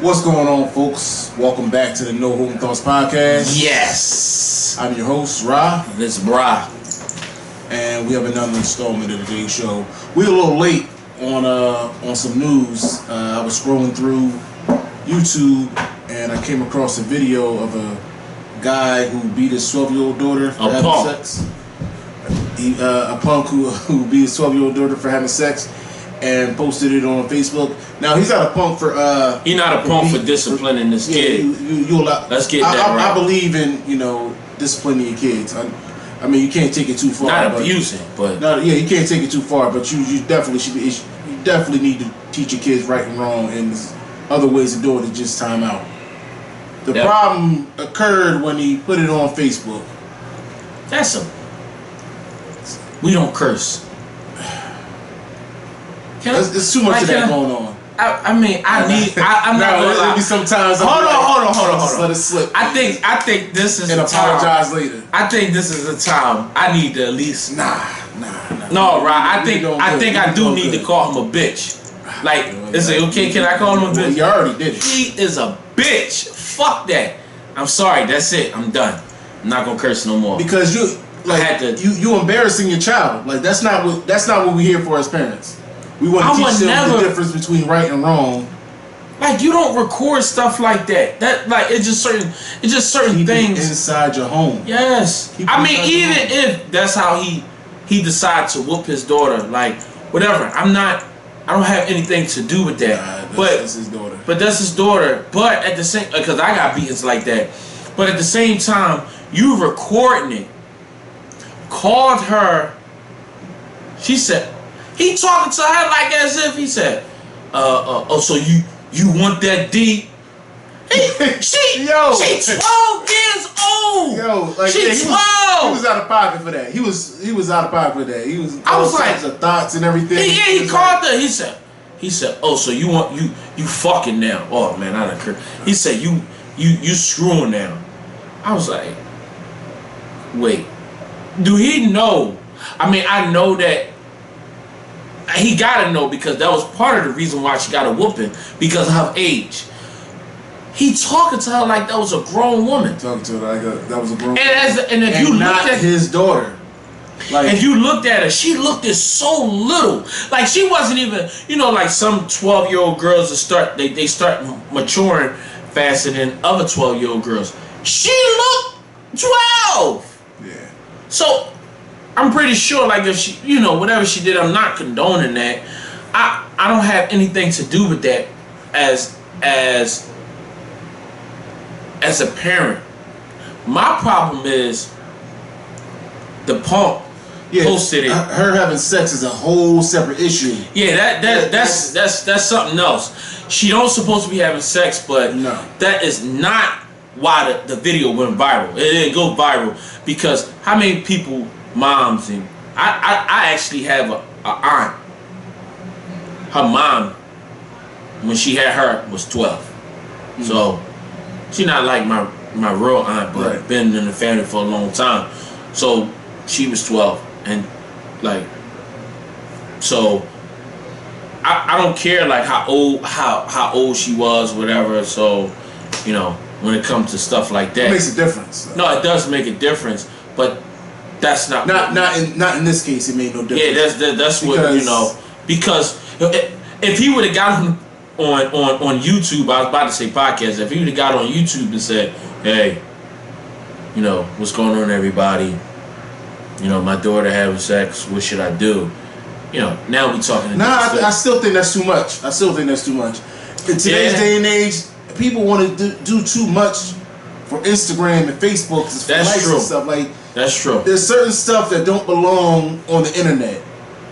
What's going on, folks? Welcome back to the No Home Thoughts Podcast. Yes. I'm your host, Ra. This is Bra. And we have another installment of today's show. We're a little late on some news. I was scrolling through YouTube and I came across a video of a guy who beat his 12-year-old daughter for having sex. A punk who beat his 12-year-old daughter for having sex and posted it on Facebook. Now he's not a punk for he's not a punk for disciplining this kid. Let's get that right. I believe in disciplining your kids. I mean you can't take it too far. Not abusing, but you can't take it too far. But you definitely should be. You definitely need to teach your kids right and wrong, and there's other ways to do it. It's just time out. The problem occurred when he put it on Facebook. We don't curse. There's too much of that going on. I'm not gonna lie. Maybe sometimes. Hold on. Just let it slip. I think this is and apologize later. I think this is a time I need to at least nah. No, right. I think I do need to call him a bitch. Like, is it okay? Can I call him a bitch? Well, you already did it. He is a bitch. Fuck that. I'm sorry. That's it. I'm done. I'm not gonna curse no more. Because you embarrassing your child. Like that's not what we're here for as parents. We want to teach them the difference between right and wrong. Like you don't record stuff like that. That like it's just certain things inside your home. Yes. I mean, even if that's how he decides to whoop his daughter, like whatever. I don't have anything to do with that. That's his daughter. But that's his daughter. But at the same, because I got beatings like that. But at the same time, you recording it. Called her. She said. He talking to her like as if he said, so you want that D? She 12 years old. She 12. He was out of pocket for that. He was out of pocket for that. He was. I was like, of thoughts and everything. He called her. He said, oh, so you want you fucking now? Oh man, I don't care. He said you screwing now. I was like, wait, do he know? I mean, I know that. He gotta know because that was part of the reason why she got a whooping because of her age. He talking to her like that was a grown woman. Talking to her like that was a grown woman. And if you looked at his daughter, like if you looked at her, she looked at so little. Like she wasn't even, like some 12-year-old girls that start maturing faster than other 12-year-old girls. She looked 12. Yeah. So. I'm pretty sure, like, if she, whatever she did, I'm not condoning that. I don't have anything to do with that as a parent. My problem is the punk posted it. Her having sex is a whole separate issue. Yeah, that's something else. She don't supposed to be having sex, but that is not why the video went viral. It didn't go viral because how many people. Moms and I actually have a aunt. Her mom, when she had her, was 12. Mm-hmm. So she not like my real aunt, but been in the family for a long time. So she was 12, and like, so I don't care like how old she was, whatever. So when it comes to stuff like that, it makes a difference. No, it does make a difference, but. That's not in this case. It made no difference. Yeah, that's what because if he would have got him on YouTube, I was about to say podcast. If he would have got on YouTube and said, "Hey, what's going on, everybody? My daughter having sex. What should I do?" Now we talking. I still think that's too much. In today's day and age, people want to do too much for Instagram and Facebook. That's true. And stuff like. That's true. There's certain stuff that don't belong on the internet.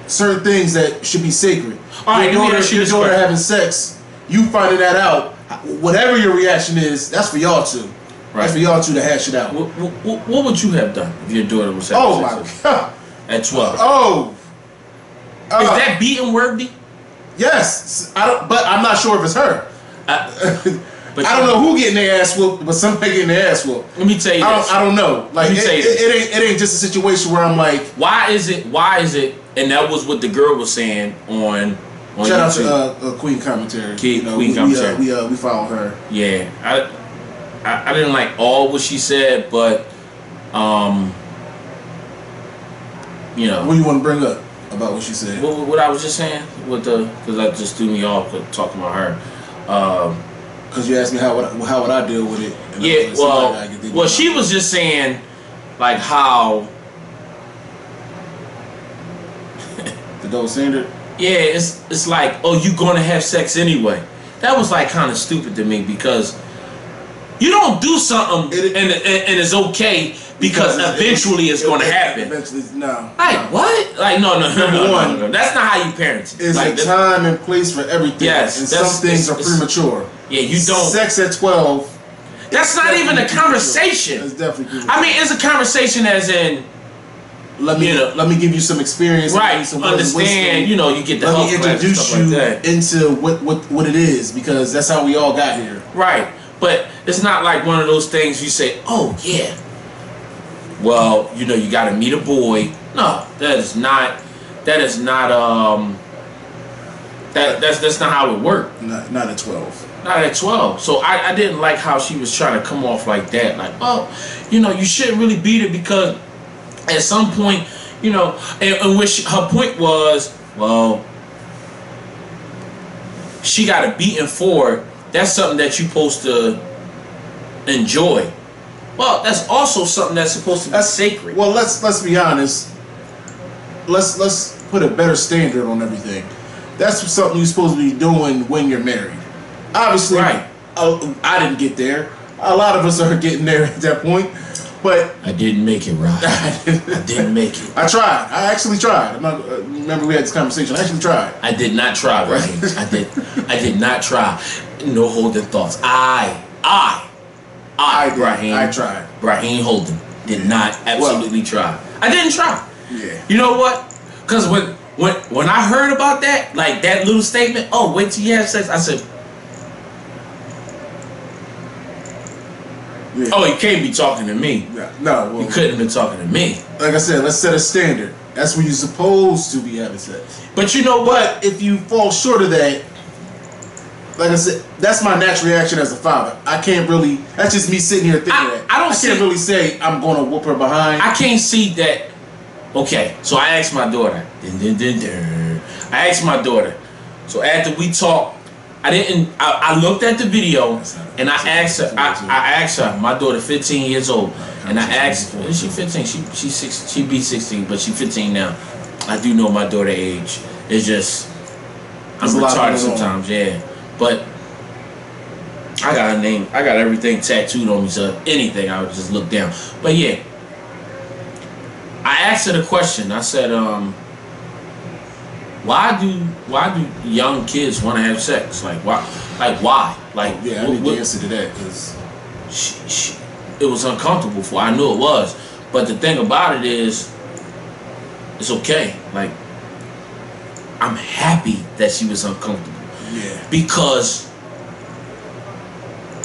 Certain things that should be sacred. All right, your daughter having sex, you finding that out, whatever your reaction is, that's for y'all two. Right. That's for y'all two to hash it out. What would you have done if your daughter was having sex? Oh my God. At 12. Is that beating worthy? Yes. But I'm not sure if it's her. But I don't know who getting their ass whooped, but somebody getting their ass whooped. Let me tell you this. I don't know. Like it ain't just a situation where I'm like, why is it? And that was what the girl was saying on Shout out to Queen Commentary. Queen Commentary. We follow her. Yeah, I didn't like all what she said, but you know. What do you want to bring up about what she said? What I was just saying with because that just threw me off talking about her. Because you asked me how would I deal with it. Yeah, well, she was just saying like how the double standard. Yeah, it's like, oh, you gonna have sex anyway. That was like kind of stupid to me because you don't do something and it's okay because eventually it's going to happen. Eventually, no. Like what? Like no. Number one, that's not how you parent. There's like, a time and place for everything. Yes, and some things are premature. Yeah, you don't. Sex at 12. That's not even a conversation. It's definitely premature. I mean, it's a conversation as in. Let me give you some experience. Right. Some understand. You know, you get the. Let me introduce you into what it is because that's how we all got here. Right. But it's not like one of those things you say, oh yeah. Well, you know, you got to meet a boy. No, that's not that's not how it worked. Not at 12. Not at 12. So I didn't like how she was trying to come off like that. Like, oh, you know, you shouldn't really beat it because at some point, you know, and which her point was, well, she got a beating for it. That's something that you're supposed to enjoy. Well, that's also something that's supposed to be sacred. Well, let's be honest. Let's put a better standard on everything. That's something you're supposed to be doing when you're married. Obviously, right. I didn't get there. A lot of us are getting there at that point. But I didn't make it, Rob. I didn't make it. I tried. I actually tried. Remember we had this conversation. I actually tried. I did not try, Raheem. I did not try. No holding thoughts. I Raheem. I tried. Raheem Holden did not absolutely try. I didn't try. Yeah. You know what? Because when I heard about that, like that little statement, oh, wait till you have sex, I said, yeah. Oh, he can't be talking to me. No, well, he couldn't have been talking to me. Like I said, let's set a standard. That's when you're supposed to be having sex. But you know what? But if you fall short of that, like I said, that's my natural reaction as a father. I can't really. That's just me sitting here thinking that. I can't really say I'm going to whoop her behind. I can't see that. Okay, so I asked my daughter. I asked my daughter. So after we talked, I looked at the video and I asked her. I asked her. My daughter, 15 years old, and I asked her. Is she 15? She be 16, but she's 15 now. I do know my daughter's age. It's just I'm retarded sometimes. Yeah, but I got her name. I got everything tattooed on me. So anything, I would just look down. But yeah, I asked her the question. I said, why do young kids want to have sex? Like why? Like yeah, I need the answer to that because it was uncomfortable for her. I knew it was, but the thing about it is, it's okay. Like I'm happy that she was uncomfortable. Yeah. Because,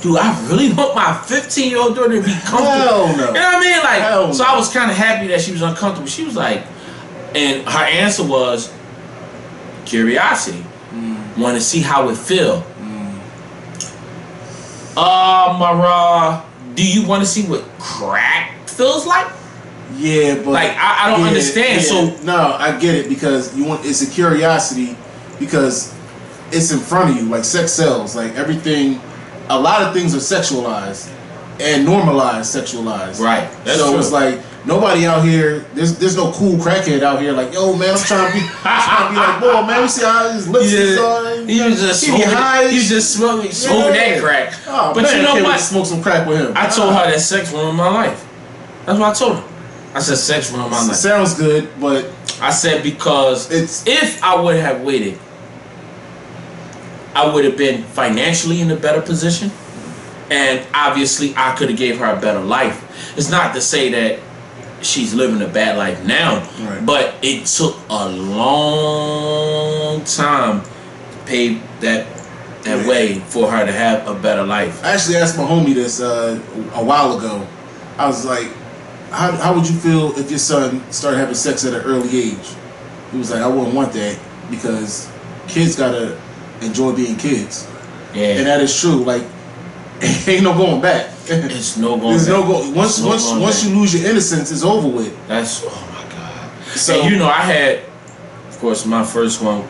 do I really want my 15-year-old daughter to be comfortable? Hell no. You know what I mean? Like, Hell so no. I was kind of happy that she was uncomfortable. She was like, and her answer was curiosity. Want to see how it feel. Mara, do you want to see what crack feels like? Yeah, but like I don't understand. Yeah. So no, I get it because it's a curiosity because it's in front of you. Like sex sells. Like everything, a lot of things are sexualized and normalized, sexualized. Right. That's so true. It's like nobody out here. There's no cool crackhead out here. Like yo, man, I'm trying to be like, boy, man, we see how his lips is on. He was just smoking that crack. Oh, but man, you know what? Smoke some crack with him. I told her that sex ruined my life. That's what I told her. I said sex ruined my life. Sounds good, but I said because if I would have waited, I would have been financially in a better position, and obviously I could have gave her a better life. It's not to say that she's living a bad life now, right. But it took a long time to pave that way for her to have a better life. I actually asked my homie this a while ago. I was like, how would you feel if your son started having sex at an early age? He was like, I wouldn't want that because kids gotta enjoy being kids. Yeah. And that is true. Like, ain't no going back. It's no going There's back. no go. Once you lose your innocence, it's over with. That's, oh my God. So, and you know, I had, of course, my first one.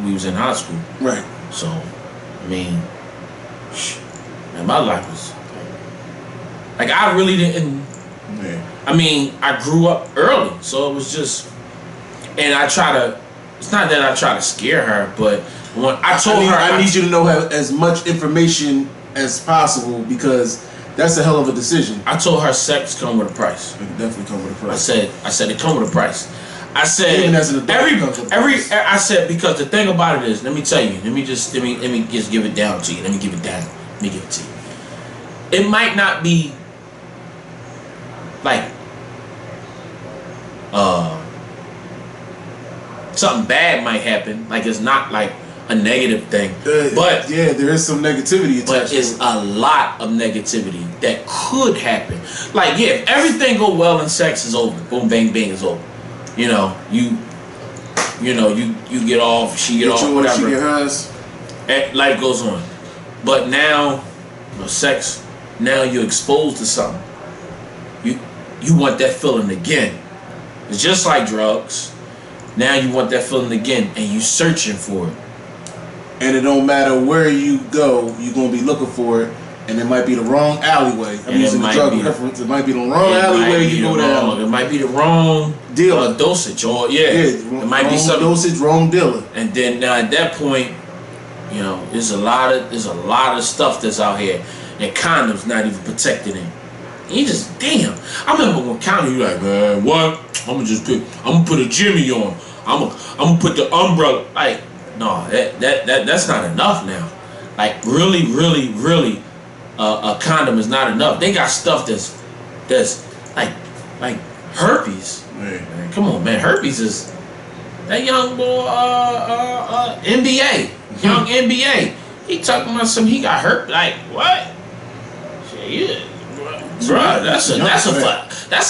We was in high school. Right. So, I mean, man, my life was like, I really didn't. Yeah. I mean, I grew up early, so it was just, and I try to. It's not that I try to scare her, but when I told her, I need you to know as much information as possible because that's a hell of a decision. I told her sex come with a price. It definitely come with a price. I said it come with a price. I said even as an adult, I said, because the thing about it is, let me tell you, let me just give it down to you. Let me give it down. Let me give it to you. It might not be like something bad might happen. Like, it's not like a negative thing, but yeah, there is some negativity attached. But it's a lot of negativity that could happen. Like, yeah, if everything go well and sex is over, boom, bang, bang is over. You know, you get off, she get off, whatever. She get hers. And life goes on. But now, sex. Now you're exposed to something. You want that feeling again. It's just like drugs. Now you want that feeling again, and you searching for it. And it don't matter where you go, you're gonna be looking for it, and it might be the wrong alleyway. I'm using the drug reference. It might be the wrong alleyway you go down. It might be the wrong dealer dosage, or it might be some dosage, wrong dealer. And then now at that point, there's a lot of stuff that's out here, and condoms not even protecting it. And you just damn. I remember when condom, you like, man, what? I'm gonna put a Jimmy on. I'm gonna put the umbrella. Like, no, that's not enough now. Like, really, a condom is not enough. They got stuff that's like herpes. Man. Come on, man. Herpes is that young boy, NBA, young NBA. He talking about something. He got herpes. Like, what? Shit, bro, that's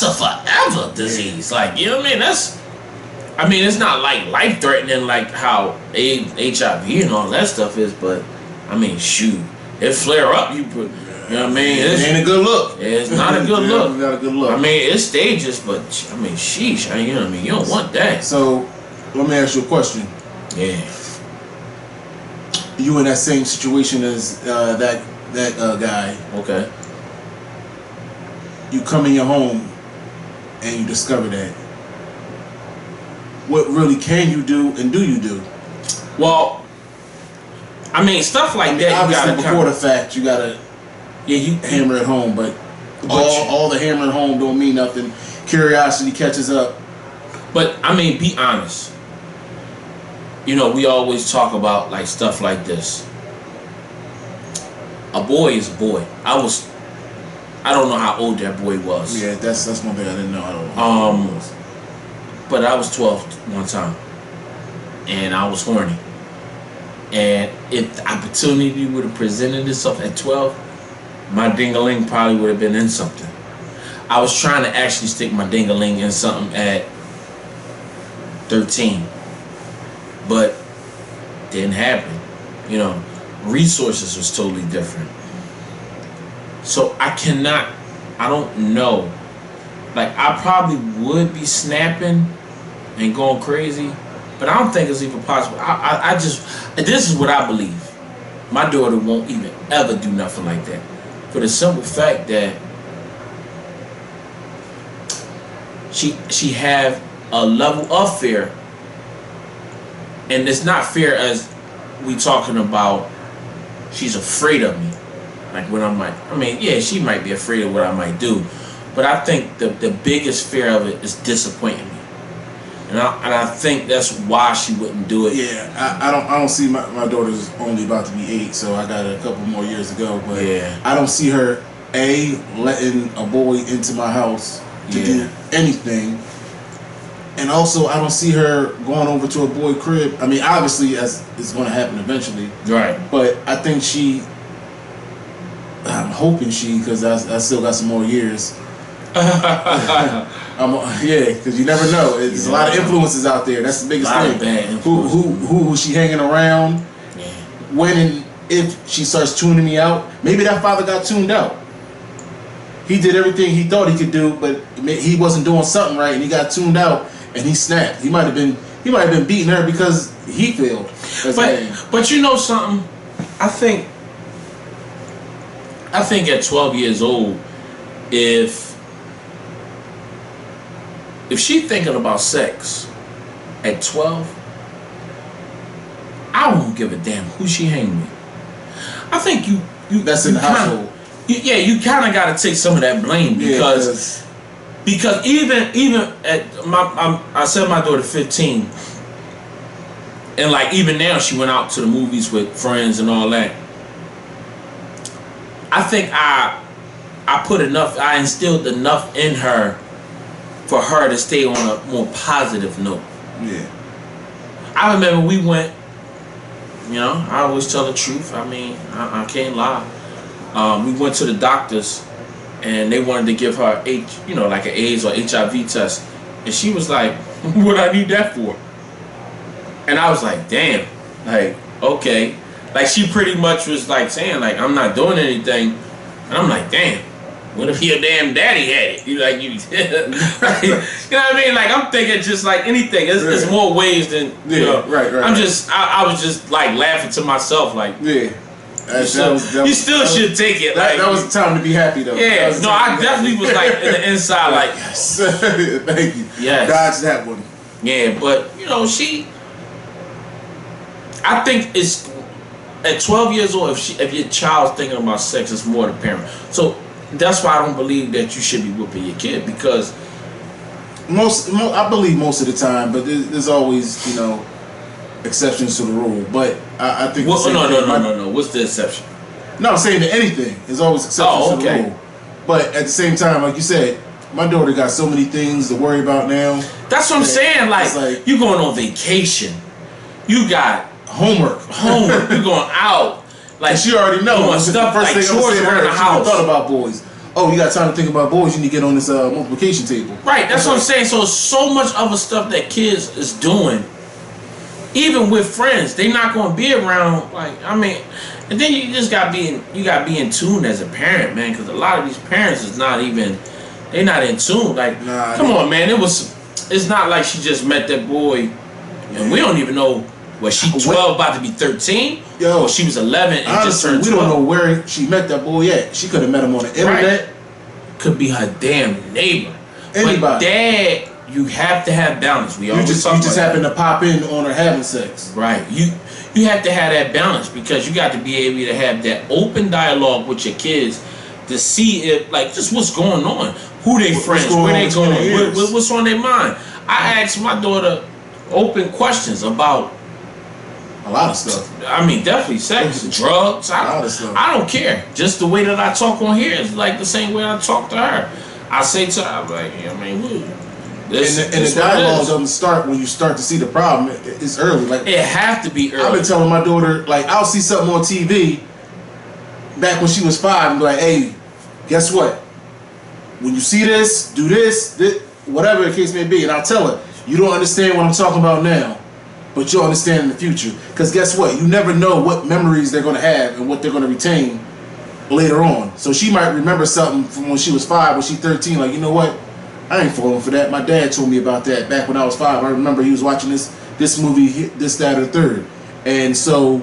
a forever disease. Like, you know what I mean? It's not like life threatening like how HIV and all that stuff is, but I mean, shoot, it flare up. You know what I mean? It ain't a good look. It's not a good look. Not a good look. I mean, it's stages, but I mean, sheesh. You know what I mean? You don't want that. So, let me ask you a question. Yeah. You in that same situation as that guy? Okay. You come in your home and you discover that. What really can you do and do you do? Well, I mean, stuff like that. Obviously, before the fact, you gotta you hammer it home. But all the hammering home don't mean nothing. Curiosity catches up. But I mean, be honest. We always talk about like stuff like this. A boy is a boy. I don't know how old that boy was. Yeah, that's one thing I didn't know. But I was 12 one time, and I was horny. And if the opportunity would have presented itself at 12, my ding-a-ling probably would have been in something. I was trying to actually stick my ding-a-ling in something at 13, but didn't happen. Resources was totally different. So I don't know. Like, I probably would be snapping and going crazy, but I don't think it's even possible. This is what I believe. My daughter won't even ever do nothing like that. For the simple fact that she have a level of fear, and it's not fear as we talking about she's afraid of me. Like what she might be afraid of what I might do. But I think the biggest fear of it is disappointing me. And I think that's why she wouldn't do it. Yeah, I don't see my daughter's only about to be 8, so I got a couple more years to go. But yeah. I don't see her letting a boy into my house to do anything. And also, I don't see her going over to a boy crib. I mean, obviously, as it's going to happen eventually. Right. But I think I'm hoping because I still got some more years. Yeah, because you never know. There's a lot of influences out there. That's the biggest thing. Who she hanging around? Yeah. When and if she starts tuning me out, maybe that father got tuned out. He did everything he thought he could do, but he wasn't doing something right, and he got tuned out, and he snapped. He might have been beating her because he failed. But you know something? I think at 12 years old, if she thinking about sex at 12, I won't give a damn who she hang with. I think you that's in the household. You kind of got to take some of that blame because even at I said my daughter 15, and like even now she went out to the movies with friends and all that. I think I instilled enough in her for her to stay on a more positive note. Yeah. I remember we went, I always tell the truth. I mean, I can't lie. We went to the doctors and they wanted to give her like an AIDS or HIV test. And she was like, what I need that for? And I was like, damn, like, okay. Like she pretty much was like saying like, I'm not doing anything. And I'm like, damn. What if your damn daddy had it? You know what I mean? Like I'm thinking just like anything. It's more ways than Right. I was just like laughing to myself like you still should take it. That was the time to be happy though. Yeah, no, I definitely was like in the inside like yes. Thank you. Yes. Dodge that one. Yeah, but I think it's at 12 years old if your child's thinking about sex, it's more the parent. So that's why I don't believe that you should be whooping your kid because I believe most of the time, but there's always exceptions to the rule. But I think no. What's the exception? No, I'm saying that anything is always exceptions to the rule. But at the same time, like you said, my daughter got so many things to worry about now. That's what I'm saying. Like you going on vacation, you got homework. You're going out. Like she already knows. Stuff like chores around the house. Thought about boys. Oh, you got time to think about boys? You need to get on this multiplication table. Right. That's what I'm saying. So much other stuff that kids is doing, even with friends, they not going to be around. Like and then you just got be in tune as a parent, man, because a lot of these parents is not in tune. Like, come on, man. It's not like she just met that boy, and we don't even know. Was she 12 about to be 13? Or she was 11 and honestly, just turned 12? We don't know where she met that boy at. She could have met him on the internet. Right. Could be her damn neighbor. Anybody. But dad, you have to have balance. You just happen to pop in on her having sex. Right. You have to have that balance because you got to be able to have that open dialogue with your kids to see if just what's going on. Who they friends, where they going, what's on their mind. I asked my daughter open questions about a lot of stuff. I mean, definitely sex, drugs. A lot of stuff. I don't care. Just the way that I talk on here is like the same way I talk to her. I say to her, I'm like, the dialogue doesn't start when you start to see the problem. It's early. Like it have to be early. I've been telling my daughter, like, I'll see something on TV back when she was 5 and be like, hey, guess what? When you see this, do this, whatever the case may be, and I'll tell her, you don't understand what I'm talking about now. But you'll understand in the future. Because guess what? You never know what memories they're going to have and what they're going to retain later on. So she might remember something from when she was 5, when she's 13. Like, you know what? I ain't falling for that. My dad told me about that back when I was 5. I remember he was watching this movie, this, that, or the third. And so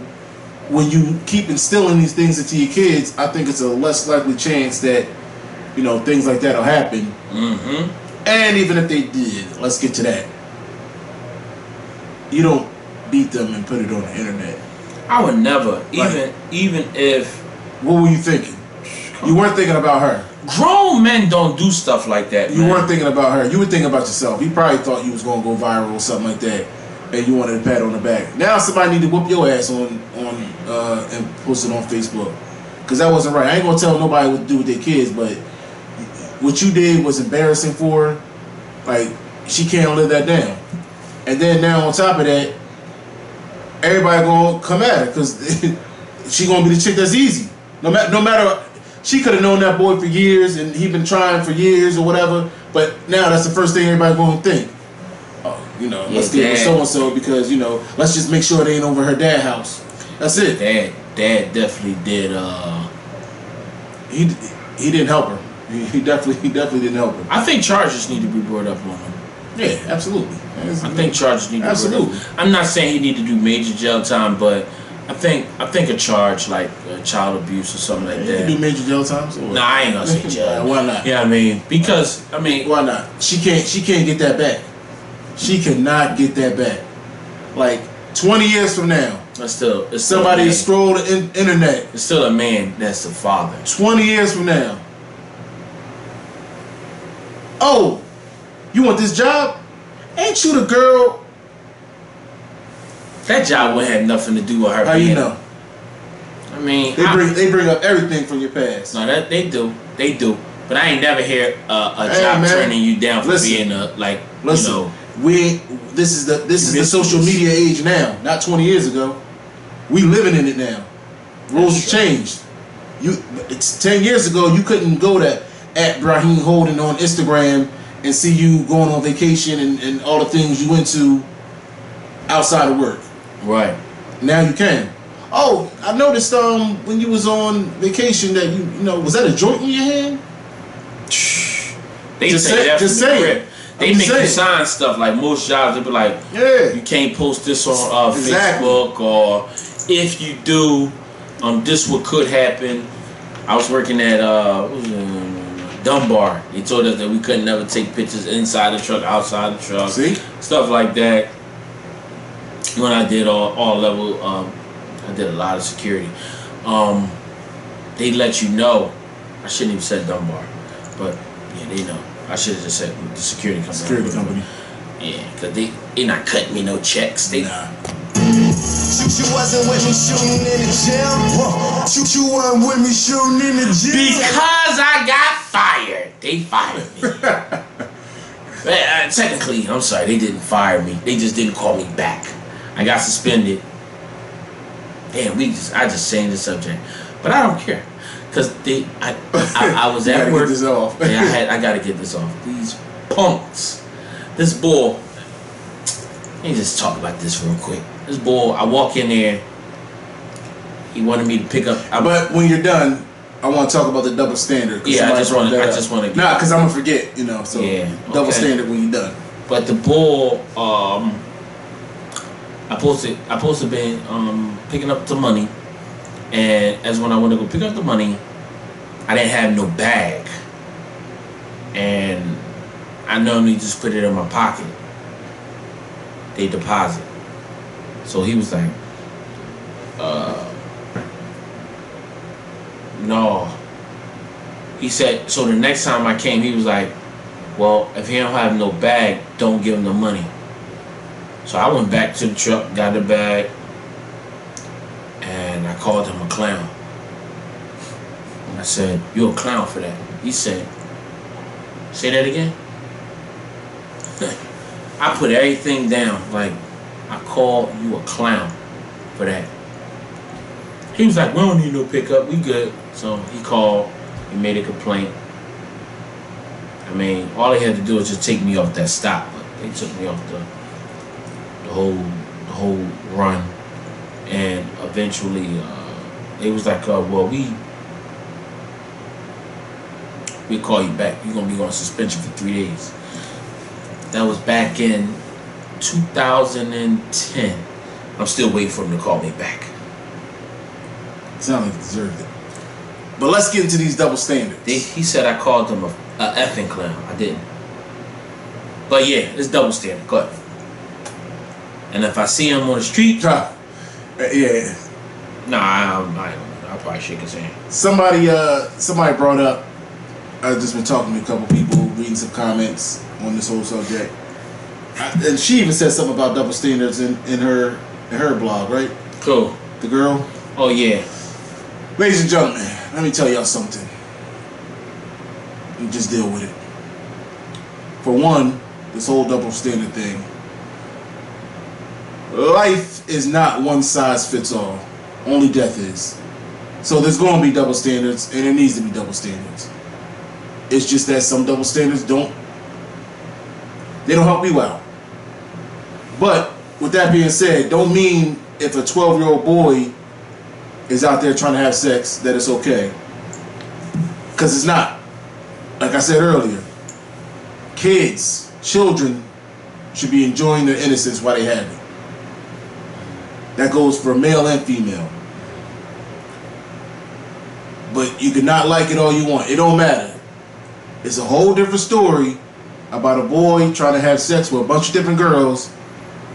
when you keep instilling these things into your kids, I think it's a less likely chance that, things like that will happen. Mm-hmm. And even if they did, let's get to that. You don't beat them and put it on the internet. I would never, even if. What were you thinking? You weren't thinking about her. Grown men don't do stuff like that. You weren't thinking about her. You were thinking about yourself. You probably thought you was gonna go viral or something like that, and you wanted a pat on the back. Now somebody need to whoop your ass on and post it on Facebook, because that wasn't right. I ain't gonna tell nobody what to do with their kids, but what you did was embarrassing for her. Like, she can't live that down. And then now on top of that, everybody gonna come at her because she gonna be the chick that's easy. No matter she could have known that boy for years, and he been trying for years or whatever. But now that's the first thing everybody gonna think. Oh, let's get with so and so because let's just make sure they ain't over her dad's house. That's it. Dad definitely did. He didn't help her. He definitely didn't help her. I think charges need to be brought up on him. Yeah, absolutely. I think charges need to be brought up. I'm not saying he need to do major jail time, but I think a charge like child abuse or something like that. You can do major jail time? Nah, I ain't gonna say jail. Why not? Yeah, because why not? She can't get that back. She cannot get that back. Like 20 years from now, it's somebody has scrolled the internet. It's still a man that's the father. 20 years from now. Oh, you want this job? Ain't you the girl? That job wouldn't have nothing to do with her. How you know? They bring up everything from your past. No, that they do. But I ain't never hear a job turning you down for being This is the social media age now, not 20 years ago. We living in it now. Rules have changed. It's 10 years ago. You couldn't go to @Brahim Holden on Instagram and see you going on vacation and all the things you went to outside of work. Right. Now you can. Oh, I noticed when you was on vacation that was that a joint in your hand? They say They make you sign stuff like most jobs. They be like, you can't post this on Facebook, or if you do, this what could happen. I was working at Dunbar. They told us that we couldn't never take pictures inside the truck, outside the truck, stuff like that. When I did all level, I did a lot of security. They let you know. I shouldn't even said Dunbar, but yeah, they know. I should have just said the security company. Security company. Yeah, because they not cutting me no checks. They nah. You wasn't with me shooting in the gym. You wasn't with me shooting in the gym. Because I got fired. They fired me. Technically, I'm sorry, they didn't fire me. They just didn't call me back. I got suspended. Damn, I just changed the subject. But I don't care. Because I was at work. Get this off. Yeah, I gotta get this off. These punks. This bull. Let me just talk about this real quick. This bull, I walk in there. He wanted me to pick up. But when you're done, I want to talk about the double standard. Yeah, I just want to. Nah, because I'm gonna forget. So yeah, double standard when you're done. But the bull, I supposed to be picking up the money, and as when I went to go pick up the money, I didn't have no bag, and I normally just put it in my pocket. They deposit. So he was like, no. He said, so the next time I came, he was like, well, if you don't have no bag, don't give him the money. So I went back to the truck, got the bag, and I called him a clown. And I said, you're a clown for that. He said, say that again? I put everything down, like, I call you a clown for that. He was like, we don't need no pickup, we good. So he called, he made a complaint. All they had to do was just take me off that stop, but they took me off the whole run. And eventually, it was like, well, we call you back. You're gonna be on suspension for 3 days. That was back in 2010. I'm still waiting for him to call me back. Sound like he deserved it. But let's get into these double standards. He said I called him a effing clown. I didn't. But yeah, it's double standard. Go ahead. And if I see him on the street, yeah. Nah, I'll probably shake his hand. Somebody brought up. I've just been talking to a couple people, reading some comments on this whole subject, and she even said something about double standards in her blog, right? Cool. The girl. Oh yeah. Ladies and gentlemen, let me tell y'all something. You just deal with it. For one, this whole double standard thing. Life is not one size fits all. Only death is. So there's going to be double standards, and there needs to be double standards. It's just that some double standards don't help you out. But with that being said, don't mean if a 12-year-old boy is out there trying to have sex that it's okay. Because it's not. Like I said earlier, kids, children should be enjoying their innocence while they have it. That goes for male and female. But you can not like it all you want. It don't matter. It's a whole different story about a boy trying to have sex with a bunch of different girls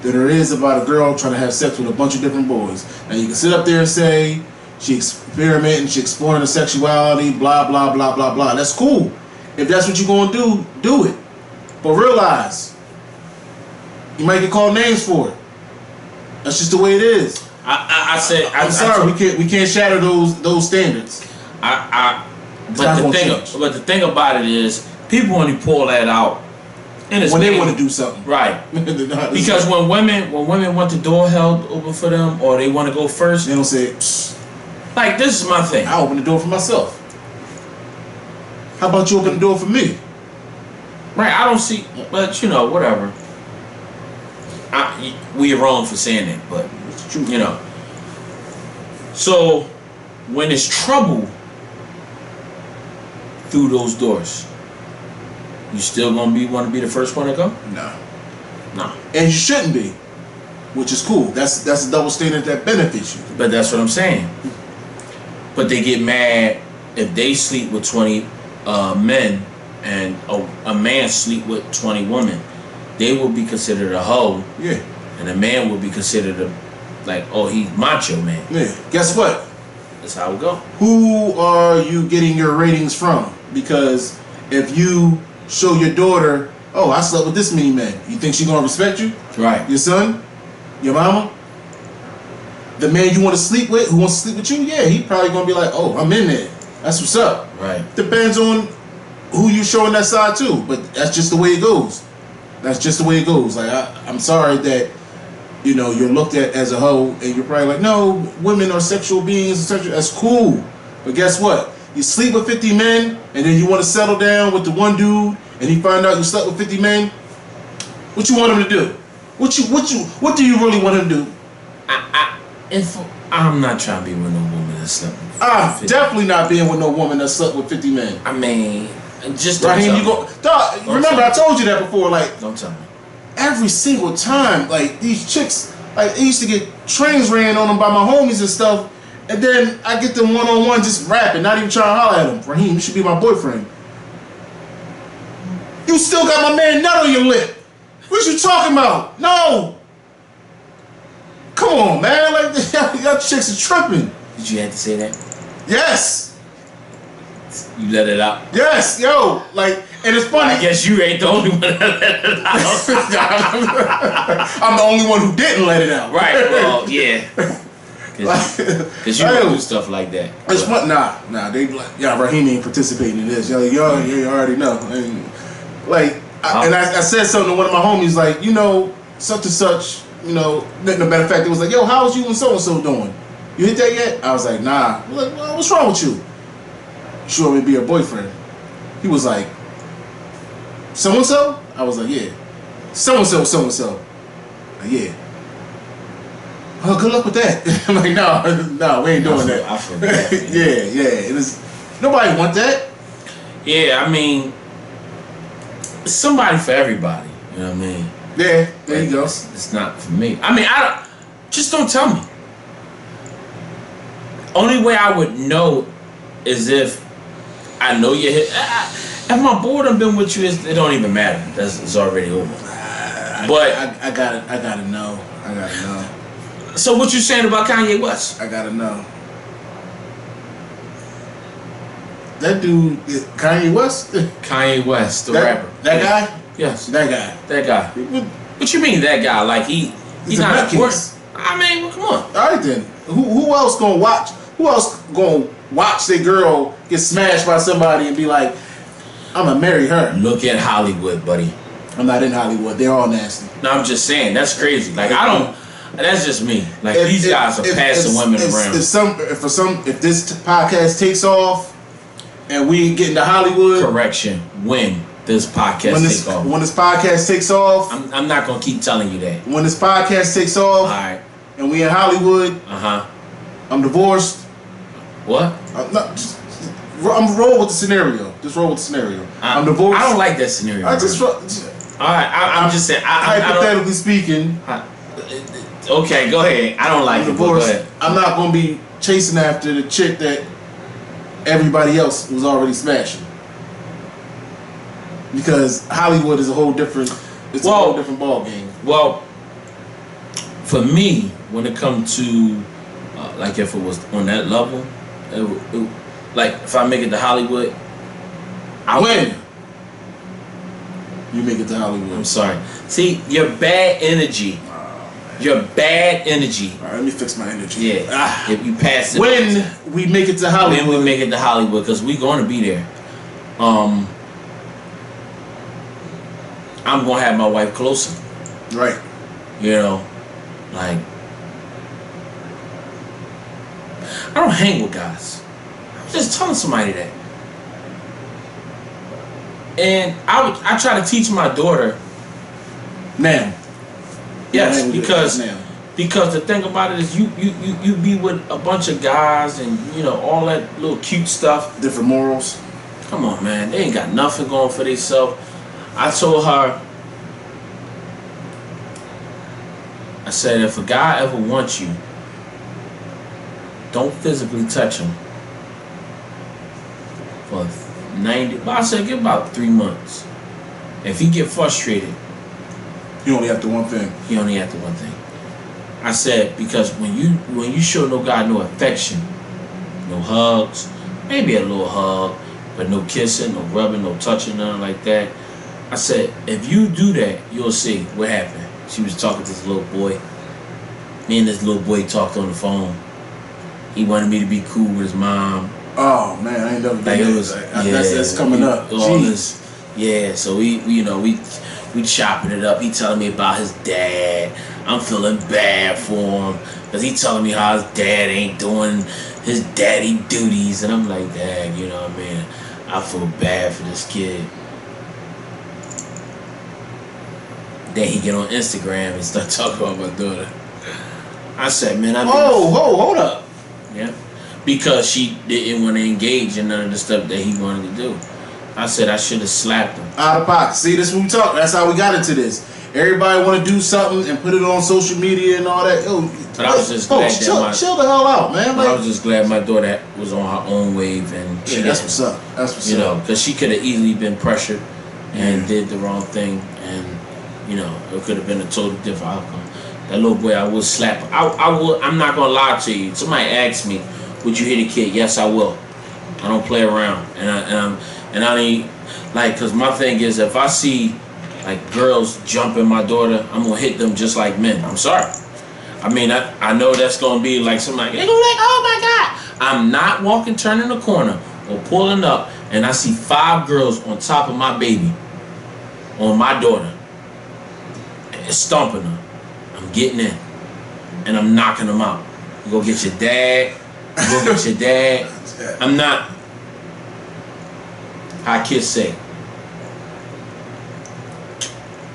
than there is about a girl trying to have sex with a bunch of different boys. Now you can sit up there and say she experimenting, she exploring her sexuality, blah, blah, blah, blah, blah. That's cool. If that's what you're going to do, do it. But realize, you might get called names for it. That's just the way it is. I'm sorry, we can't shatter those standards. But the thing about it is, people only pull that out when they want to do something, right? Because when women want the door held open for them, or they want to go first, they don't say, psst. Like, this is my thing. I open the door for myself. How about you open the door for me? Right, I don't see, but whatever. We are wrong for saying that, but So when there's trouble through those doors, you still gonna want to be the first one to go? No. And you shouldn't be, which is cool. That's a double standard that benefits you. But that's what I'm saying. But they get mad if they sleep with 20 men and a man sleep with 20 women. They will be considered a hoe. Yeah. And a man will be considered he's macho man. Yeah. Guess what? That's how it go. Who are you getting your ratings from? Because if you show your daughter, oh, I slept with this many men, you think she's gonna respect you? Right. Your son? Your mama? The man you want to sleep with, who wants to sleep with you? Yeah, he probably gonna be like, oh, I'm in there. That's what's up. Right. Depends on who you showing that side to, but that's just the way it goes. That's just the way it goes. Like I'm sorry that you're looked at as a hoe, and you're probably like, no, women are sexual beings, etc. That's cool, but guess what? You sleep with 50 men, and then you want to settle down with the one dude, and he find out you slept with 50 men. What you want him to do? What do you really want him to do? If I'm not trying to be with no woman that slept with 50. I'm definitely not being with no woman that slept with 50 men. I mean, just Raheem, remember I told you that before. Like, don't tell me. Every single time, like these chicks, like they used to get trains ran on them by my homies and stuff, and then I get them one-on-one just rapping, not even trying to holler at them. Raheem, you should be my boyfriend. You still got my man nut on your lip. What you talking about? No. Come on, man. Like y'all chicks are tripping. Did you have to say that? Yes. You let it out. Yes, yo. Like, and it's funny. I guess you ain't the only one that let it out. I'm the only one who didn't let it out. Right. Well, yeah. Because you don't do stuff like that. It's fun. Nah. They like, Raheem ain't participating in this. You already know. And I said something to one of my homies, like, such and such. Matter of fact, it was like, yo, how's you and so doing? You hit that yet? I was like, nah. I was like, well, what's wrong with you? You want me to be your boyfriend? He was like, so and so? I was like, yeah. So and so. Yeah. Well, good luck with that. I'm like, no, we ain't doing that. I feel bad. Yeah. Nobody want that. Yeah, I mean, it's somebody for everybody. You know what I mean? Yeah, there you go. It's not for me. I mean, just don't tell me. Only way I would know is if I know you hit. If my boredom been with you, it don't even matter. It's already over. But I gotta know. So what you saying about Kanye West? I gotta know. That dude, Kanye West. Kanye West, the rapper. That guy. Yes. That guy. What you mean that guy? Like he's not important. I mean, come on. All right then. Who else gonna watch? Who else gonna watch their girl get smashed by somebody and be like, I'm gonna marry her? Look at Hollywood, buddy. I'm not in Hollywood. They're all nasty. No, I'm just saying that's crazy. Like I That's just me. Like these guys are passing women around. If this podcast takes off and we get into Hollywood, correction, when this podcast takes off. When this podcast takes off, I'm not gonna keep telling you that. When this podcast takes off, all right, and we in Hollywood, I'm divorced. What? I'm roll with the scenario. Just roll with the scenario. I'm divorced. I don't like that scenario. All right, I'm just saying. Hypothetically speaking. Okay, go ahead. I don't like divorce. It. I'm not gonna be chasing after the chick that everybody else was already smashing. Because Hollywood is a whole different. It's a whole different ball game. Well, for me, when it comes to like if it was on that level, like if I make it to Hollywood, when you make it to Hollywood, I'm sorry. See, your bad energy. Your bad energy. All right, let me fix my energy. Yeah. If you pass it. When we make it to Hollywood. When we make it to Hollywood, because we're going to be there. I'm going to have my wife closer. Right. You know, like, I don't hang with guys. I'm just telling somebody that. And I try to teach my daughter. Now. Yes, because the thing about it is you be with a bunch of guys and you know all that little cute stuff. Different morals. Come on, man, they ain't got nothing going for themselves. I told her, I said if a guy ever wants you, don't physically touch him for 90. But I said give about 3 months. If he get frustrated. You only have to one thing. You only have to one thing. I said because when you show no guy no affection, no hugs, maybe a little hug, but no kissing, no rubbing, no touching, nothing like that. I said if you do that, you'll see what happened. She was talking to this little boy. Me and this little boy talked on the phone. He wanted me to be cool with his mom. Oh man, I ain't never done that. That's coming up. Jeez. Yeah, so we chopping it up. He telling me about his dad. I'm feeling bad for him because he telling me how his dad ain't doing his daddy duties, and I'm like, Dad, you know what I mean? I feel bad for this kid. Then he get on Instagram and start talking about my daughter. I said, man, hold up. Yeah, because she didn't want to engage in none of the stuff that he wanted to do. I said I should have slapped him. Out of pocket. See, this is what we talk. That's how we got into this. Everybody want to do something and put it on social media and all that. But I was just glad that chill the hell out, man. I was just glad my daughter was on her own wave and that's what's up. That's what's up. You know, because she could have easily been pressured and did the wrong thing, and you know it could have been a totally different outcome. That little boy, I would slap him. I would. I'm not gonna lie to you. Somebody asked me, "Would you hit a kid?" Yes, I will. I don't play around, and I ain't like, cause my thing is if I see like girls jumping my daughter, I'm gonna hit them just like men. I'm sorry. I mean, I know that's gonna be like somebody. They gonna be like, oh my God. I'm not walking, turning the corner or pulling up, and I see 5 girls on top of my baby, on my daughter, and stomping her. I'm getting in, and I'm knocking them out. You go get your dad. You go get your dad. I'm not. How kids say,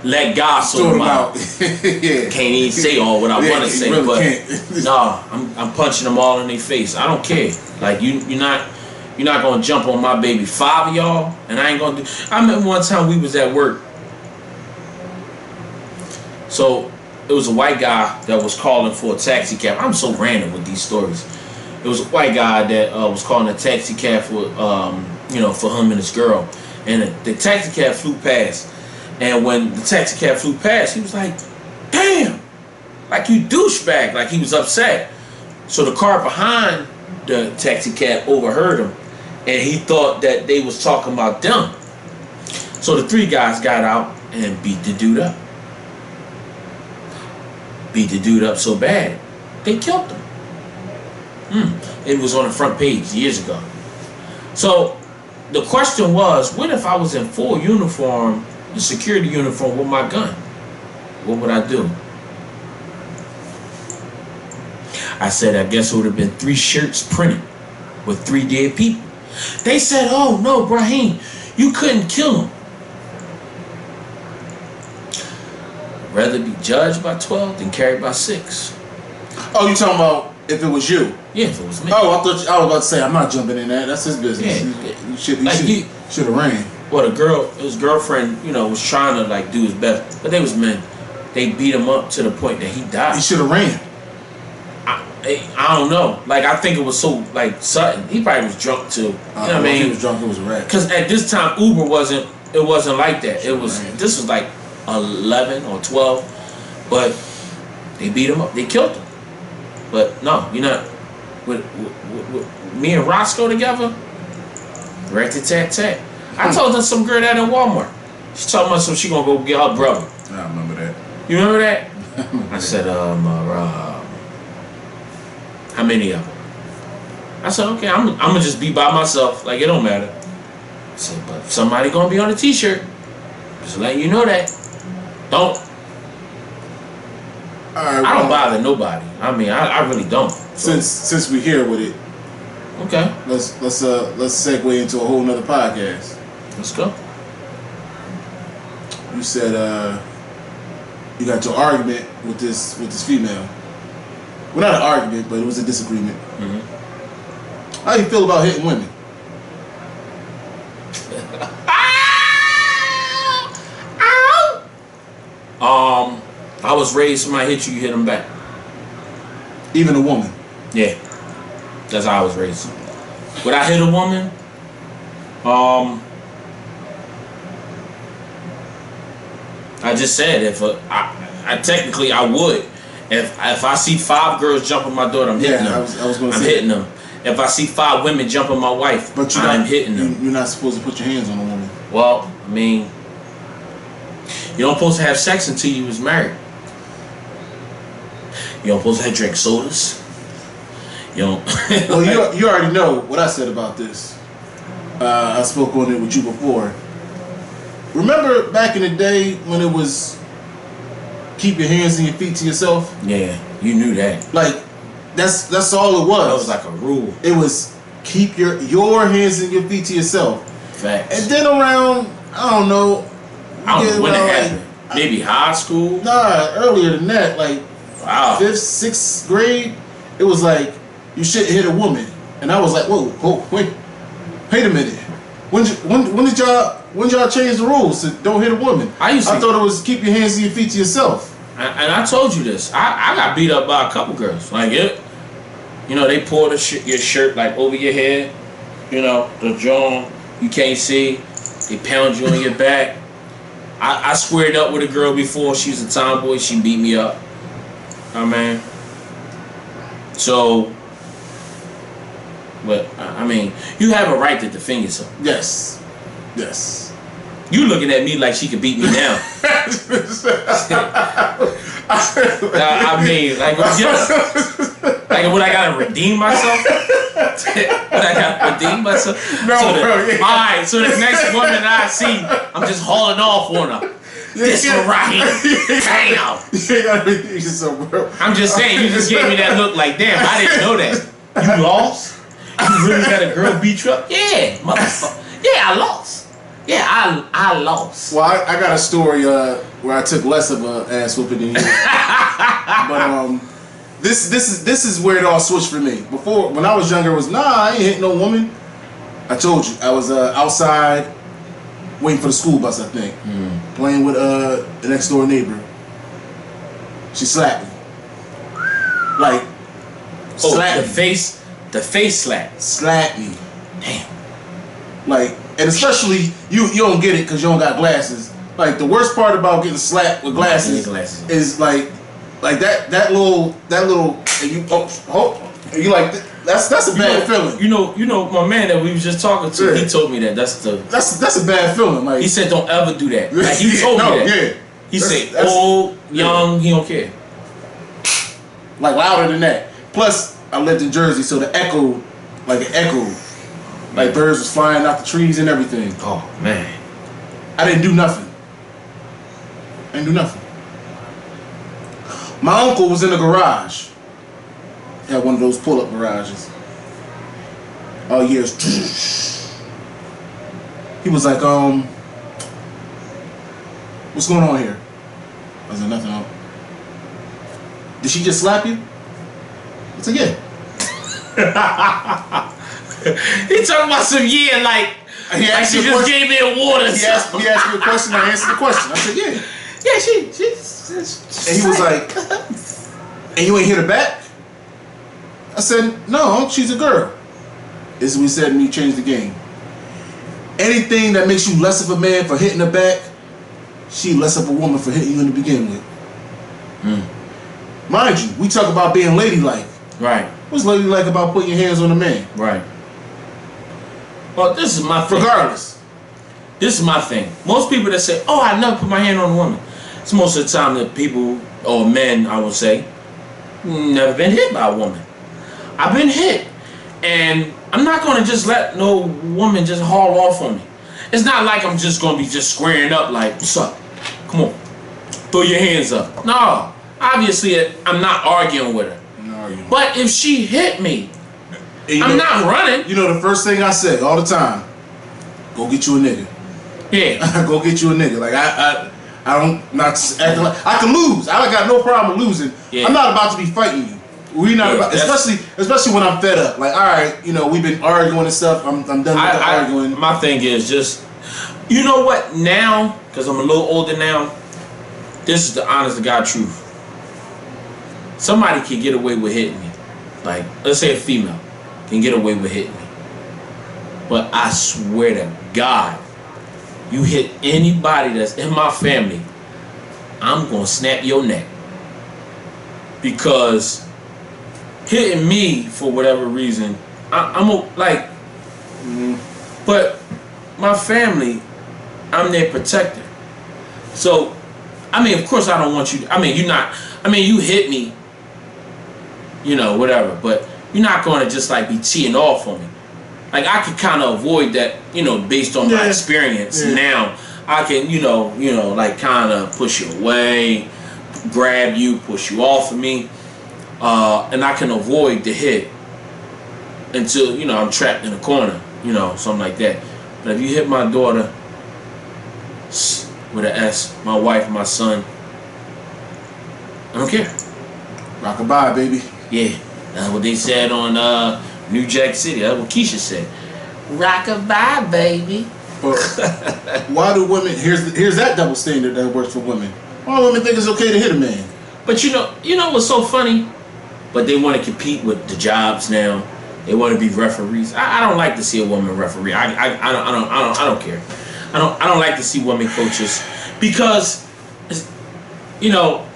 let God sort them out. Yeah. Can't even say all what I want to say, really but can't. no, I'm punching them all in their face. I don't care. Like you're not gonna jump on my baby. 5 of y'all, and I ain't gonna do. I remember one time we was at work. So it was a white guy that was calling for a taxi cab. I'm so random with these stories. It was a white guy that was calling a taxi cab for for him and his girl, and the taxi cab flew past. And when the taxi cab flew past, he was like, damn, like you douchebag, like he was upset. So the car behind the taxi cab overheard him, and he thought that they was talking about them. So the 3 guys got out and beat the dude up. Beat the dude up so bad, they killed him. It was on the front page years ago. So the question was, what if I was in full uniform, the security uniform with my gun? What would I do? I said, I guess it would have been 3 shirts printed with 3 dead people. They said, oh no, Brahim, you couldn't kill him. Rather be judged by 12 than carried by 6. Oh, you talking about if it was you? Yeah, if it was me. Oh, I was about to say, I'm not jumping in that. That's his business. Yeah. You should have ran. Well, his girlfriend, was trying to like do his best, but they was men. They beat him up to the point that he died. He should have ran. I don't know. Like, I think it was so like sudden. He probably was drunk too. You know what I mean? He was drunk. It was a wreck. Because at this time, Uber wasn't like that. This was like 11 or 12, but they beat him up. They killed him. But no, you're not. With me and Roscoe together, rat-tat-tat. I told her some girl that in Walmart. She told me she gonna go get her brother. I remember that. You remember that? I said, how many of them? I said, okay, I'm gonna just be by myself. Like, it don't matter. I said, but somebody gonna be on a t-shirt. Just letting you know that. Don't. Right, I don't bother nobody. I mean, I really don't. So. Since we're here with it, okay, let's segue into a whole nother podcast. Let's go. You said you got your argument with this female. Well, not an argument, but it was a disagreement. Mm-hmm. How you feel about hitting women? I was raised, somebody hit you hit them back. Even a woman? Yeah. That's how I was raised. Would I hit a woman? I just said I technically I would. If I see 5 girls jumping my daughter, I'm hitting them. I was gonna say hitting them. If I see 5 women jumping my wife, I'm hitting them. You're not supposed to put your hands on a woman. Well, I mean, you don't supposed to have sex until you was married. You don't supposed to have drink sodas. You don't. Well, you already know what I said about this. I spoke on it with you before. Remember back in the day when it was keep your hands and your feet to yourself? Yeah, you knew that. Like, that's all it was. That was like a rule. It was keep your hands and your feet to yourself. Facts. And then around, I don't know. I don't know when it happened. Maybe high school? Nah, earlier than that. Like, wow. 5th, 6th grade. It was like, you shouldn't hit a woman. And I was like, whoa, wait a minute. When did y'all change the rules to don't hit a woman? I thought it was keep your hands and your feet to yourself. And I told you this. I got beat up by a couple girls. Like, they pull your shirt like over your head. The jaw you can't see. They pound you on your back. I squared up with a girl before. She was a tomboy. She beat me up. I mean, so. But I mean, you have a right to defend yourself. Yes. You looking at me like she could beat me now. I mean, like would I gotta redeem myself? Would I gotta redeem myself? No, bro. Yeah. All right. So the next woman I see, I'm just hauling off on her. This one right here. Damn. You ain't gotta redeem yourself, bro. I'm just saying, you just gave me that look like, damn, I didn't know that. You lost? You really got a girl beat you up? Yeah, motherfucker. Yeah, I lost. Yeah, I lost. Well, I got a story where I took less of a ass whooping than you. But this is where it all switched for me. Before, when I was younger, it was I ain't hit no woman. I told you I was outside waiting for the school bus. I think playing with the next door neighbor. She slapped me. Like slapped me. The face slap. Slapped me. Damn. Like, and especially you don't get it because you don't got glasses. Like, the worst part about getting slapped with glasses is like that little and you like that's a bad feeling. You know my man that we was just talking to. Yeah. He told me that that's a bad feeling. Like, he said, don't ever do that. Like, he told me that. Yeah. He said, old, young, he don't care. Like, louder than that. Plus, I lived in Jersey, so the echo, like it echoed. Like, birds was flying out the trees and everything. Oh, man. I didn't do nothing. My uncle was in the garage Had one of those pull-up garages. Oh yes. He was like, what's going on here? I was like, nothing. Did she just slap you? I said, yeah. He talking about some like she just gave me a water. He asked me a question. I answered the question. I said, yeah. Yeah, she and he was like, and you ain't hit her back? I said, no, she's a girl. This is what he said, and he changed the game. Anything that makes you less of a man for hitting her back, she less of a woman for hitting you in the begin with. Mind you, we talk about being ladylike. Right. What's ladylike about putting your hands on a man? Right. Well, this is my thing. Regardless. This is my thing. Most people that say, oh, I never put my hand on a woman. It's most of the time that people, or men, I would say, never been hit by a woman. I've been hit. And I'm not going to just let no woman just haul off on me. It's not like I'm just going to be just squaring up like, what's up? Come on. Throw your hands up. No. Obviously, I'm not arguing with her. But if she hit me, I'm not running. You know the first thing I say all the time, go get you a nigga. Yeah. Go get you a nigga. Like I don't not acting like I can lose. I got no problem losing. Yeah. I'm not about to be fighting you. We not about, especially when I'm fed up. Like, all right, you know, we've been arguing and stuff. I'm done with the arguing. My thing is just, you know what? Now, because I'm a little older now, this is the honest to God truth. Somebody can get away with hitting me. Like, let's say a female can get away with hitting me. But I swear to God, you hit anybody that's in my family, I'm going to snap your neck. Because hitting me for whatever reason, but my family, I'm their protector. So, I mean, of course I don't want you, you hit me, you know, whatever, but you're not going to just like be teeing off on me. Like, I can kind of avoid that, you know, based on my experience. Yeah. Now, I can, you know, like kind of push you away, grab you, push you off of me. And I can avoid the hit until, you know, I'm trapped in a corner, you know, something like that. But if you hit my daughter with an S, my wife, my son, I don't care. Rockabye, baby. Yeah, that's what they said on New Jack City. That's what Keisha said. Rockabye, baby. But why do women? Here's that double standard that works for women. Why do women think it's okay to hit a man? But you know what's so funny? But they want to compete with the jobs now. They want to be referees. I don't like to see a woman referee. I don't care. I don't like to see women coaches because, you know,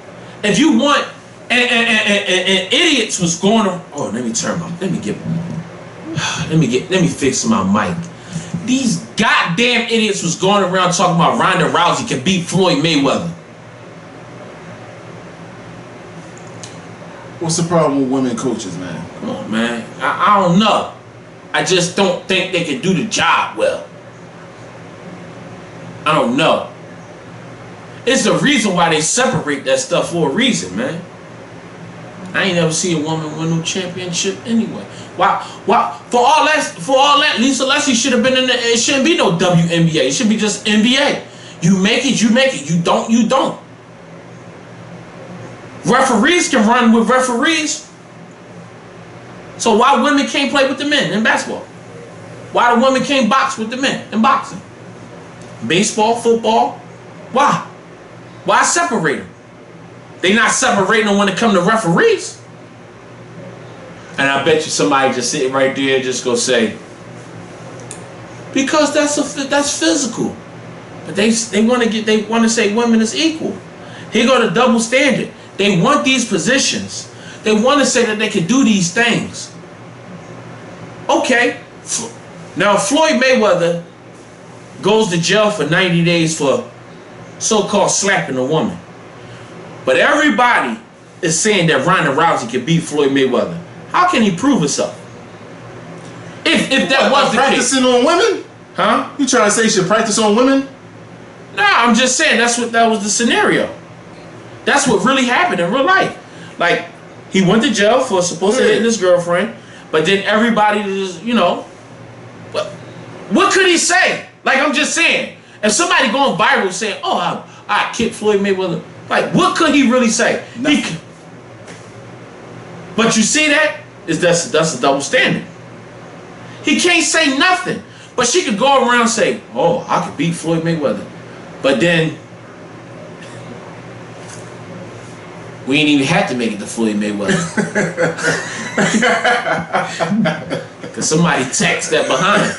if you want and idiots was going to, oh, let me fix my mic. These goddamn idiots was going around talking about Ronda Rousey can beat Floyd Mayweather. What's the problem with women coaches, man? Come on, man. I don't know. I just don't think they can do the job well. I don't know. It's the reason why they separate that stuff for a reason, man. I ain't never seen a woman win no championship anyway. Why? For all that, Lisa Leslie should have been in the. It shouldn't be no WNBA. It should be just NBA. You make it, you make it. You don't, you don't. Referees can run with referees. So why women can't play with the men in basketball? Why the women can't box with the men in boxing? Baseball, football. Why? Why separate them? They not separating them when it come to referees. And I bet you somebody just sitting right there just go say, because that's physical. But they want to say women is equal. Here go the double standard. They want these positions. They want to say that they can do these things. Okay. Now Floyd Mayweather goes to jail for 90 days for so-called slapping a woman. But everybody is saying that Ronda Rousey can beat Floyd Mayweather. How can he prove himself? If that was the case. Practicing on women? Huh? You trying to say he should practice on women? Nah, I'm just saying that was the scenario. That's what really happened in real life. Like, He went to jail for supposed to hitting his girlfriend, but then everybody just, you know, what could he say? Like, I'm just saying, if somebody going viral saying, "Oh, I kicked Floyd Mayweather," like, what could he really say? But you see that's a double standard. He can't say nothing, but she could go around and say, "Oh, I could beat Floyd Mayweather," but then we ain't even had to make it to Floyd Mayweather. Because somebody taxed that behind.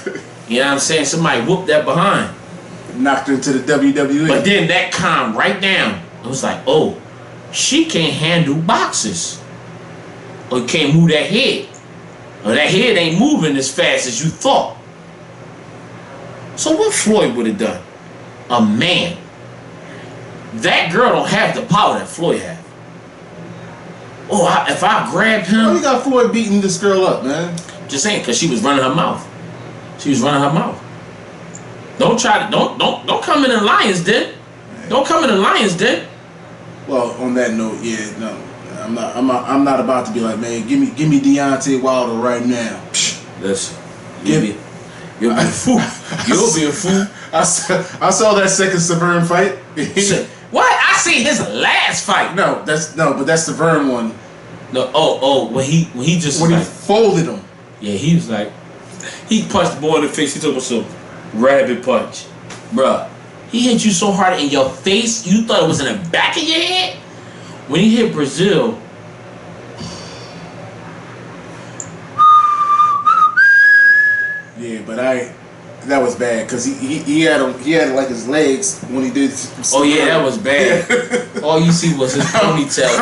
You know what I'm saying? Somebody whooped that behind. Knocked her into the WWE. But then that calmed right down. It was like, oh, she can't handle boxes. Or can't move that head. Or that head ain't moving as fast as you thought. So what Floyd would have done? A man. That girl don't have the power that Floyd had. Oh, if I grab him... Why you got Floyd beating this girl up, man? Just saying, because she was running her mouth. She was running her mouth. Don't try to... Don't come in the lion's den. Don't come in the lion's den. Well, on that note, yeah, no. I'm not about to be like, man, give me Deontay Wilder right now. Listen. You'll be a fool. You'll be a fool. I saw that second Severn fight. What? I seen his last fight. But that's the Severn one. No, when he folded him. Yeah, he was like, he punched the boy in the face. He took some rabbit punch, bruh. He hit you so hard in your face, you thought it was in the back of your head. When he hit Brazil, yeah, but that was bad because he had like his legs when he did. Oh yeah, that was bad. All you see was his ponytail.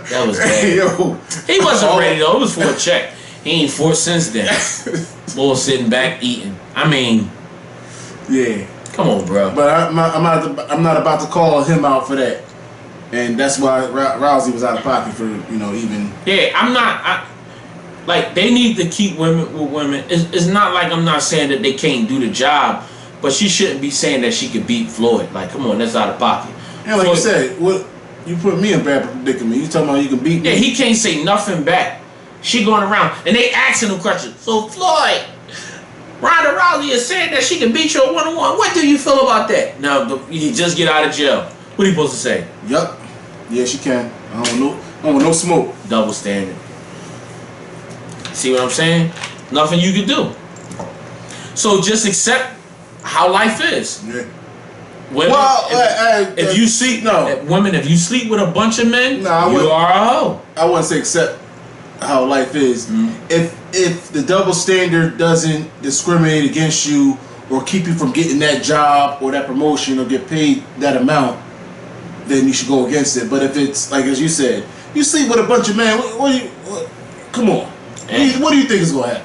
That was bad. Yo. He wasn't ready though. It was for a check. He ain't fought since then. Bull sitting back eating. I mean, yeah. Come on, bro. But I'm not about to call him out for that, and that's why Rousey was out of pocket for even. Yeah, I'm not. Like, they need to keep women with women. It's not like I'm not saying that they can't do the job, but she shouldn't be saying that she could beat Floyd. Like, come on, that's out of pocket. Yeah, like Floyd, you said, what you put me in bad predicament. You talking about you can beat me? Yeah, he can't say nothing back. She going around and they asking him questions. So Floyd, Ronda Rousey is saying that she can beat you at 1-on-1. What do you feel about that? Now you just get out of jail. What are you supposed to say? Yup. Yeah, she can. I don't want no smoke. Double standard. See what I'm saying? Nothing you can do. So just accept how life is. Yeah. Women, if you sleep, women, if you sleep with a bunch of men, you are a hoe. I wouldn't say accept how life is. If the double standard doesn't discriminate against you or keep you from getting that job or that promotion or get paid that amount, then you should go against it. But if it's like as you said, you sleep with a bunch of men, come on. What do you think is gonna happen?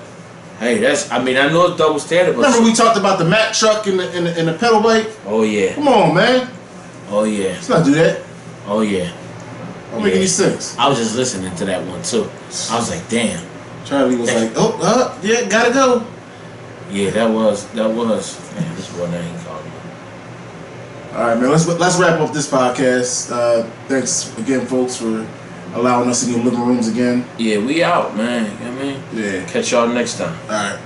Hey, I know it's double standard, but remember we talked about the Mack truck and the pedal bike? Oh yeah. Come on, man. Oh yeah. Let's not do that. Oh yeah. Don't make any sense. I was just listening to that one too. I was like, damn. Charlie was like, yeah, gotta go. Yeah, that was. Man, this one I ain't calling. All right, man. Let's wrap up this podcast. Thanks again, folks, for allowing us in your living rooms again. Yeah, we out, man. You know what I mean? Yeah. Catch y'all next time. All right.